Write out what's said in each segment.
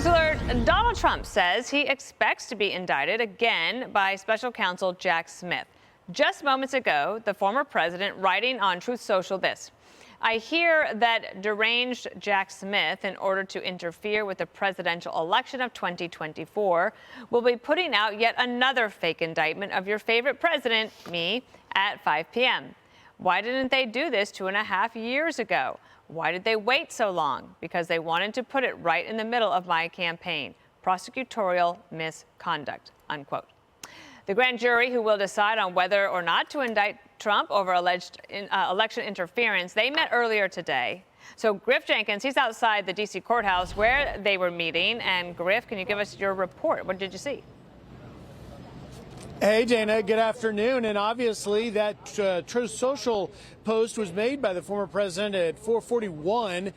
News alert. Donald Trump says he expects to be indicted again by special counsel Jack Smith. Just moments ago, the former president writing on Truth Social this: I hear that deranged Jack Smith, in order to interfere with the presidential election of 2024, will be putting out yet another fake indictment of your favorite president, me, at 5 p.m. Why didn't they do this 2.5 years ago? Why did they wait so long? Because they wanted to put it right in the middle of my campaign. Prosecutorial misconduct, unquote. The grand jury who will decide on whether or not to indict Trump over alleged election interference, they met earlier today. So Griff Jenkins, he's outside the D.C. courthouse where they were meeting. And Griff, can you give us your report? What did you see? Hey, Dana, good afternoon. And obviously that Truth Social post was made by the former president at 4:41,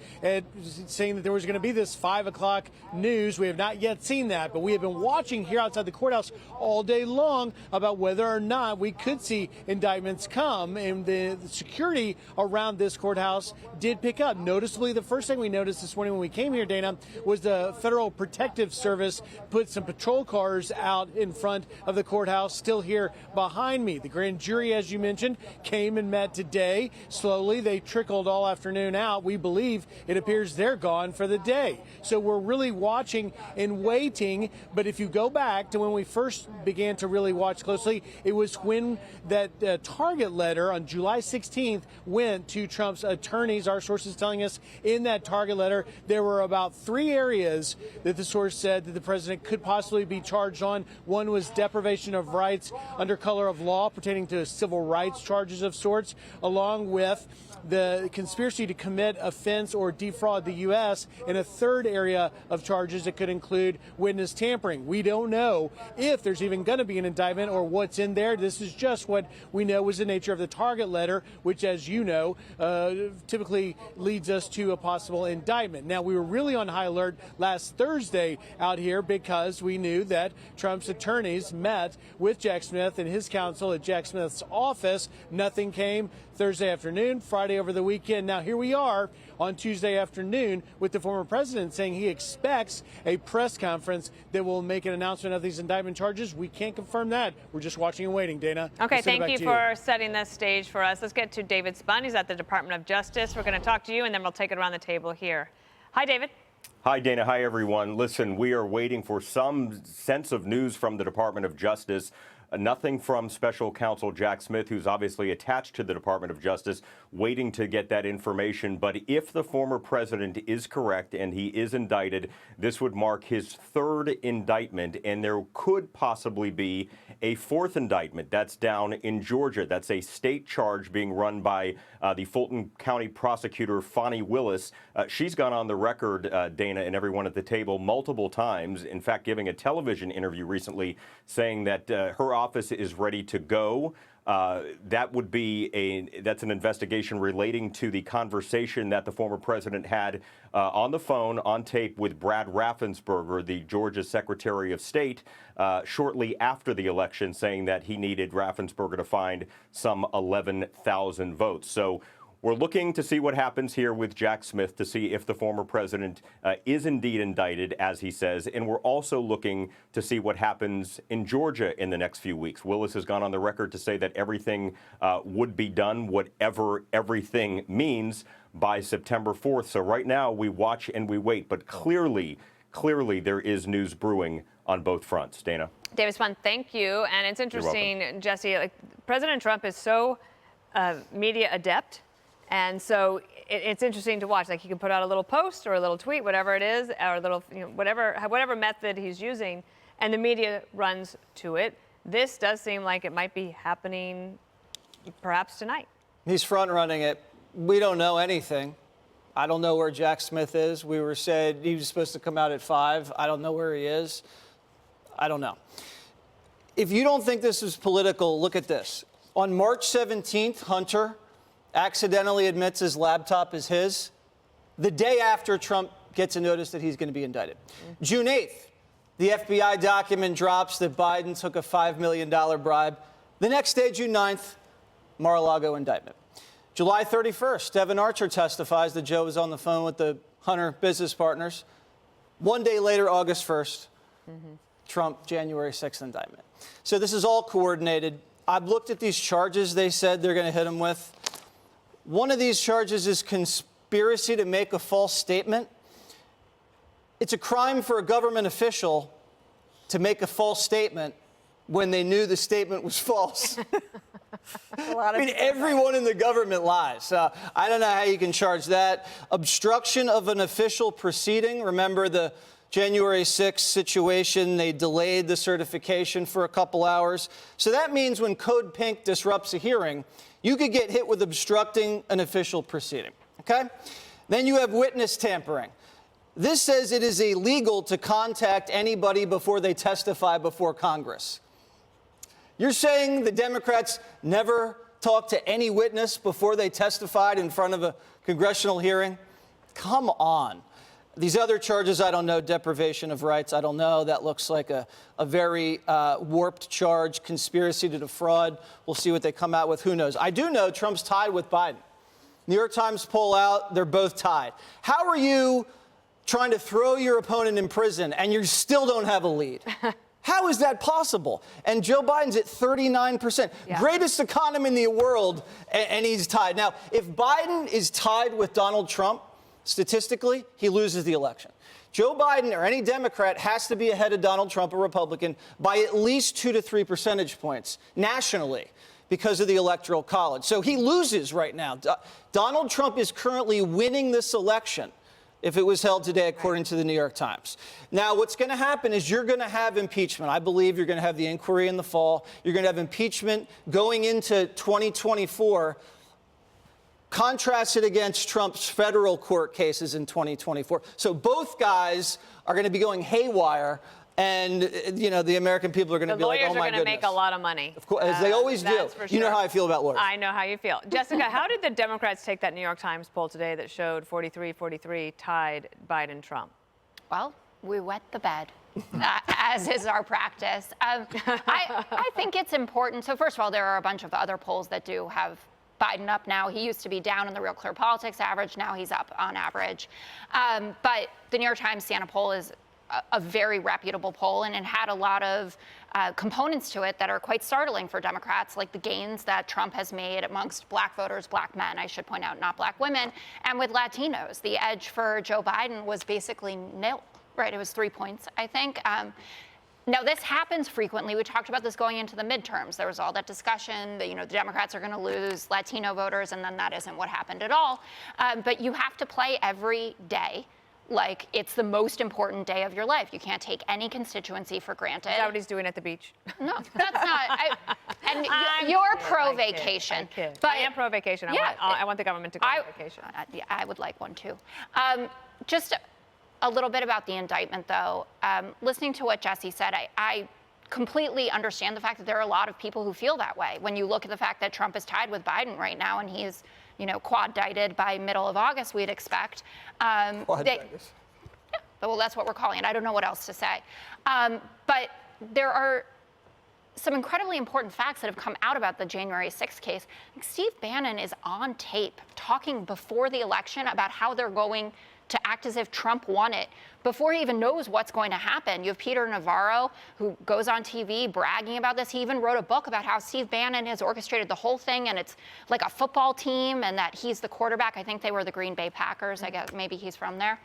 saying that there was going to be this 5 o'clock news. We have not yet seen that, but we have been watching here outside the courthouse all day long about whether or not we could see indictments come. And the security around this courthouse did pick up. Noticeably, the first thing we noticed this morning when we came here, Dana, was the Federal Protective Service put some patrol cars out in front of the courthouse, still here behind me. The grand jury, as you mentioned, came and met today. Slowly, they trickled all afternoon out. We believe it appears they're gone for the day. So we're really watching and waiting. But if you go back to when we first began to really watch closely, it was when that target letter on July 16th went to Trump's attorneys. Our sources telling us in that target letter, there were about 3 areas that the source said that the president could possibly be charged on. One was deprivation of rights under color of law pertaining to civil rights charges of sorts, along with the conspiracy to commit offense or defraud the U.S. and a third area of charges that could include witness tampering. We don't know if there's even going to be an indictment or what's in there. This is just what we know was the nature of the target letter, which, as you know, typically leads us to a possible indictment. Now, we were really on high alert last Thursday out here because we knew that Trump's attorneys met with Jack Smith and his counsel at Jack Smith's office. Nothing came Thursday afternoon, Friday over the weekend. Now, here we are on Tuesday afternoon with the former president saying he expects a press conference that will make an announcement of these indictment charges. We can't confirm that. We're just watching and waiting, Dana. Okay, thank you for setting this stage for us. Let's get to David Spun. He's at the Department of Justice. We're going to talk to you, and then we'll take it around the table here. Hi, David. Hi, Dana. Hi, everyone. Listen, we are waiting for some sense of news from the Department of Justice. Nothing from special counsel Jack Smith, who's obviously attached to the Department of Justice, waiting to get that information. But if the former president is correct and he is indicted, this would mark his 3rd indictment, and there could possibly be a 4th indictment. That's down in Georgia. That's a state charge being run by the Fulton County prosecutor, Fani Willis. She's gone on the record, Dana and everyone at the table, multiple times, in fact, giving a television interview recently saying that her office is ready to go. That would be that's an investigation relating to the conversation that the former president had on the phone, on tape, with Brad Raffensperger, the Georgia Secretary of State, shortly after the election, saying that he needed Raffensperger to find some 11,000 votes. So we're looking to see what happens here with Jack Smith, to see if the former president is indeed indicted, as he says. And we're also looking to see what happens in Georgia in the next few weeks. Willis has gone on the record to say that everything would be done, whatever everything means, by September 4th. So right now we watch and we wait. But clearly there is news brewing on both fronts. Dana. David Spun, thank you. And it's interesting, Jesse, like President Trump is so media adept. And so it's interesting to watch. Like, he can put out a little post or a little tweet, whatever it is, or a little, whatever method he's using, and the media runs to it. This does seem like it might be happening perhaps tonight. He's front running it. We don't know anything. I don't know where Jack Smith is. We were said he was supposed to come out at 5. I don't know where he is. I don't know. If you don't think this is political, look at this. On March 17th, Hunter accidentally admits his laptop is his, the day after Trump gets a notice that he's going to be indicted. June 8th, the FBI document drops that Biden took a $5 million bribe. The next day, June 9th, Mar-a-Lago indictment. July 31st, Devin Archer testifies that Joe was on the phone with the Hunter business partners. One day later, August 1st, Trump, January 6th indictment. So this is all coordinated. I've looked at these charges they said they're going to hit him with. One of these charges is conspiracy to make a false statement. It's a crime for a government official to make a false statement when they knew the statement was false. I mean, everyone in the government lies. I don't know how you can charge that. Obstruction of an official proceeding. Remember the January 6th situation, they delayed the certification for a couple hours. So that means when Code Pink disrupts a hearing, you could get hit with obstructing an official proceeding, okay? Then you have witness tampering. This says it is illegal to contact anybody before they testify before Congress. You're saying the Democrats never talked to any witness before they testified in front of a congressional hearing? Come on. These other charges, I don't know, deprivation of rights, I don't know. That looks like a very warped charge, conspiracy to defraud. We'll see what they come out with. Who knows? I do know Trump's tied with Biden. New York Times poll out, they're both tied. How are you trying to throw your opponent in prison and you still don't have a lead? How is that possible? And Joe Biden's at 39%. Yeah. Greatest economy in the world, and he's tied. Now, if Biden is tied with Donald Trump, statistically, he loses the election. Joe Biden or any Democrat has to be ahead of Donald Trump, a Republican, by at least 2 to 3 percentage points nationally because of the Electoral College. So he loses right now. Donald Trump is currently winning this election if it was held today, according to the New York Times. Now, what's going to happen is you're going to have impeachment. I believe you're going to have the inquiry in the fall. You're going to have impeachment going into 2024. Contrast it against Trump's federal court cases in 2024. So both guys are going to be going haywire, and you know the American people are going to be like, "Oh my goodness." The lawyers are going to make a lot of money, of course, as they always do. For sure. You know how I feel about lawyers. I know how you feel, Jessica. How did the Democrats take that New York Times poll today that showed 43-43 tied Biden-Trump? Well, we wet the bed. As is our practice. I think it's important. So first of all, there are a bunch of other polls that do have Biden up now. He used to be down in the Real Clear Politics average. Now he's up on average. But the New York Times Siena poll is a very reputable poll, and it had a lot of components to it that are quite startling for Democrats, like the gains that Trump has made amongst black voters, black men, I should point out, not black women, and with Latinos. The edge for Joe Biden was basically nil, right? It was 3 points, I think. Now, this happens frequently. We talked about this going into the midterms. There was all that discussion that, the Democrats are going to lose Latino voters, and then that isn't what happened at all. But you have to play every day like it's the most important day of your life. You can't take any constituency for granted. Is that what he's doing at the beach? No, that's not. You're pro-vacation. But I am pro-vacation. Yeah, I want the government to go on vacation. I would like one, too. Just a little bit about the indictment, though. Listening to what Jesse said, I completely understand the fact that there are a lot of people who feel that way. When you look at the fact that Trump is tied with Biden right now, and he's, quad-indicted by middle of August, we'd expect. Quad-indicted. Yeah, well, that's what we're calling it. I don't know what else to say. But there are some incredibly important facts that have come out about the January 6th case. Steve Bannon is on tape talking before the election about how they're going to act as if Trump won it before he even knows what's going to happen. You have Peter Navarro, who goes on TV bragging about this. He even wrote a book about how Steve Bannon has orchestrated the whole thing, and it's like a football team, and that he's the quarterback. I think they were the Green Bay Packers. I guess maybe he's from there.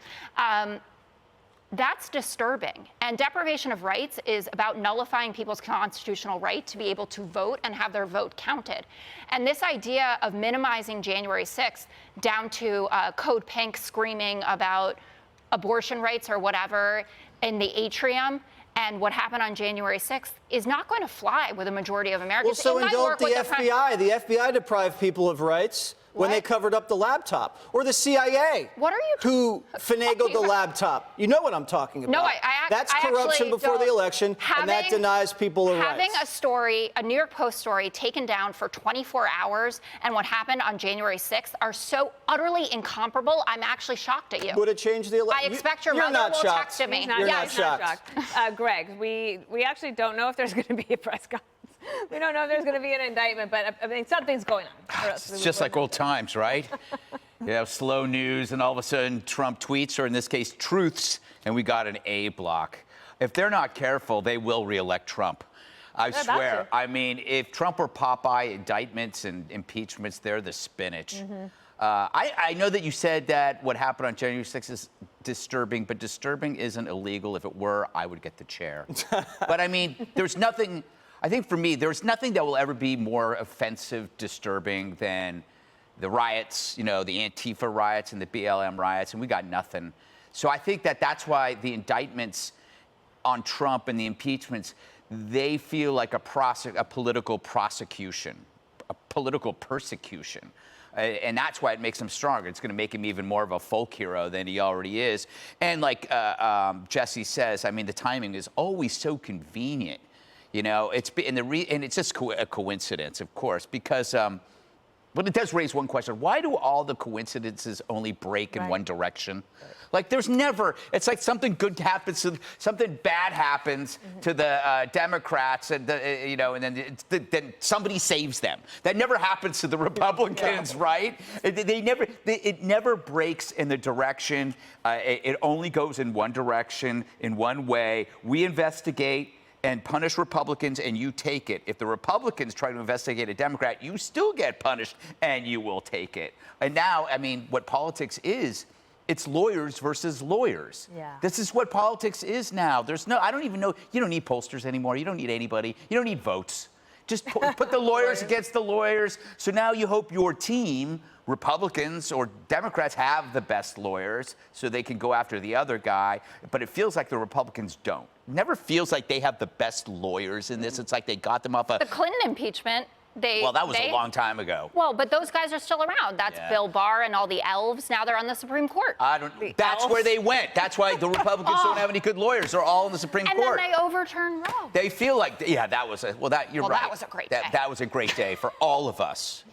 That's disturbing. And deprivation of rights is about nullifying people's constitutional right to be able to vote and have their vote counted. And this idea of minimizing January 6th down to Code Pink screaming about abortion rights or whatever in the atrium and what happened on January 6th is not going to fly with a majority of Americans. Well, so indulge the FBI. The FBI deprived people of rights when they covered up the laptop, or the CIA, who finagled the laptop. You know what I'm talking about. No, that's corruption before the election, and that denies people of rights. Having a story, a New York Post story, taken down for 24 hours, and what happened on January 6th are so utterly incomparable. I'm actually shocked at you. Would it change the election? I expect your mother will text me. You're not shocked. Greg, we actually don't know if there's going to be a press conference. We don't know if there's going to be an indictment, but I mean, something's going on. It's just like old times, right? slow news, and all of a sudden Trump tweets, or in this case, truths, and we got an A block. If they're not careful, they will reelect Trump. I swear. I mean, if Trump were Popeye, indictments and impeachments, they're the spinach. I know that you said that what happened on January 6th is disturbing, but disturbing isn't illegal. If it were, I would get the chair. But I mean, there's nothing, I think for me, there's nothing that will ever be more offensive, disturbing than the riots, the Antifa riots and the BLM riots, and we got nothing. So I think that that's why the indictments on Trump and the impeachments, they feel like a political prosecution, a political persecution. And that's why it makes him stronger. It's going to make him even more of a folk hero than he already is. And like Jesse says, I mean, the timing is always so convenient. It's and it's just a coincidence, of course, because. But it does raise one question. Why do all the coincidences only break in one direction? Like, there's never, it's like something good happens, something bad happens to the Democrats, and, and then somebody saves them. That never happens to the Republicans, right? It never breaks in the direction. It only goes in one direction, in one way. We investigate and punish Republicans, and you take it. If the Republicans try to investigate a Democrat, you still get punished, and you will take it. And now, I mean, what politics is, it's lawyers versus lawyers. Yeah. This is what politics is now. I don't even know, you don't need pollsters anymore. You don't need anybody. You don't need votes. Just put the lawyers against the lawyers. So now you hope your team, Republicans or Democrats, have the best lawyers so they can go after the other guy. But it feels like the Republicans don't. It never feels like they have the best lawyers in this. It's like they got them off the Clinton impeachment. Well, that was a long time ago. Well, but those guys are still around. That's Bill Barr and all the elves. Now they're on the Supreme Court. That's where they went. That's why the Republicans don't have any good lawyers. They're all in the Supreme Court. And then they overturned Roe. They feel like, that was you're right. That was a great day. That was a great day for all of us.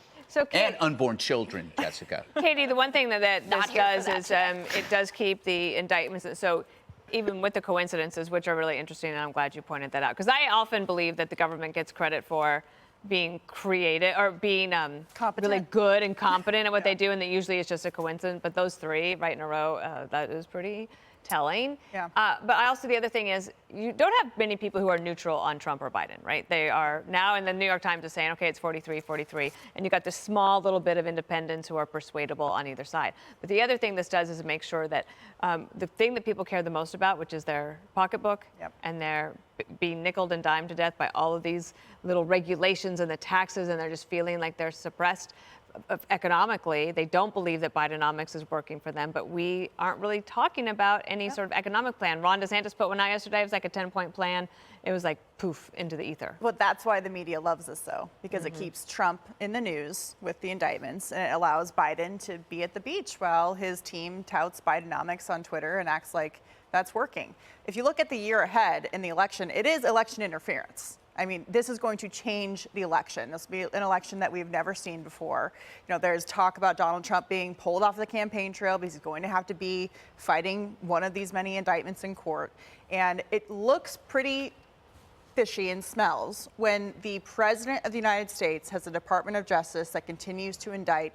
And unborn children, Jessica. Katie, the one thing that this does is it does keep the indictments. So even with the coincidences, which are really interesting, and I'm glad you pointed that out, because I often believe that the government gets credit for being creative or being really good and competent at what they do, and that usually it's just a coincidence. But those three right in a row, that is pretty telling. Yeah. But the other thing is, you don't have many people who are neutral on Trump or Biden, right? They are now in the New York Times is saying, okay, it's 43-43, and you got this small little bit of independents who are persuadable on either side. But the other thing this does is make sure that the thing that people care the most about, which is their pocketbook, and their being nickeled and dimed to death by all of these little regulations and the taxes, and they're just feeling like they're suppressed economically. They don't believe that Bidenomics is working for them, but we aren't really talking about any sort of economic plan. Ron DeSantis put one out yesterday. It was like a 10-point plan. It was like poof into the ether. Well, that's why the media loves this, though, because it keeps Trump in the news with the indictments, and it allows Biden to be at the beach while his team touts Bidenomics on Twitter and acts like that's working. If you look at the year ahead in the election, it is election interference. I mean, this is going to change the election. This will be an election that we've never seen before. There's talk about Donald Trump being pulled off the campaign trail because he's going to have to be fighting one of these many indictments in court. And it looks pretty fishy and smells when the President of the United States has a Department of Justice that continues to indict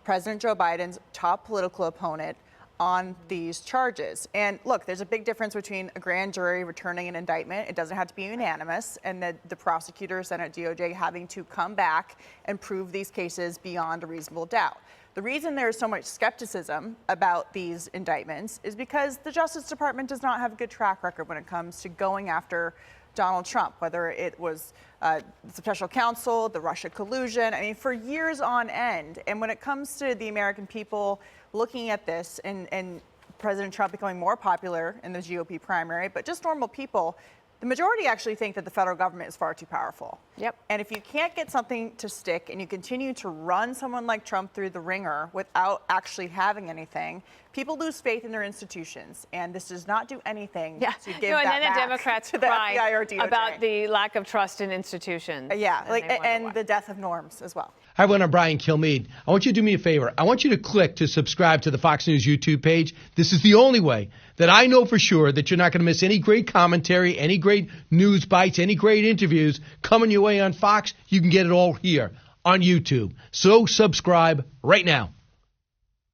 President Joe Biden's top political opponent on these charges. And look, there's a big difference between a grand jury returning an indictment. It doesn't have to be unanimous, and the prosecutors and at DOJ having to come back and prove these cases beyond a reasonable doubt. The reason there's so much skepticism about these indictments is because the Justice Department does not have a good track record when it comes to going after Donald Trump, whether it was the special counsel, the Russia collusion, I mean, for years on end. And when it comes to the American people looking at this and President Trump becoming more popular in the GOP primary, but just normal people, the majority actually think that the federal government is far too powerful. Yep. And if you can't get something to stick and you continue to run someone like Trump through the ringer without actually having anything, people lose faith in their institutions. And this does not do anything to give that and then back the Democrats to the cry FBI or DOJ. about the lack of trust in institutions. And the death of norms as well. Hi, everyone. I'm Brian Kilmeade. I want you to do me a favor. I want you to click to subscribe to the Fox News YouTube page. This is the only way that I know for sure that you're not going to miss any great commentary, any great news bites, any great interviews coming your way on Fox. You can get it all here on YouTube. So subscribe right now.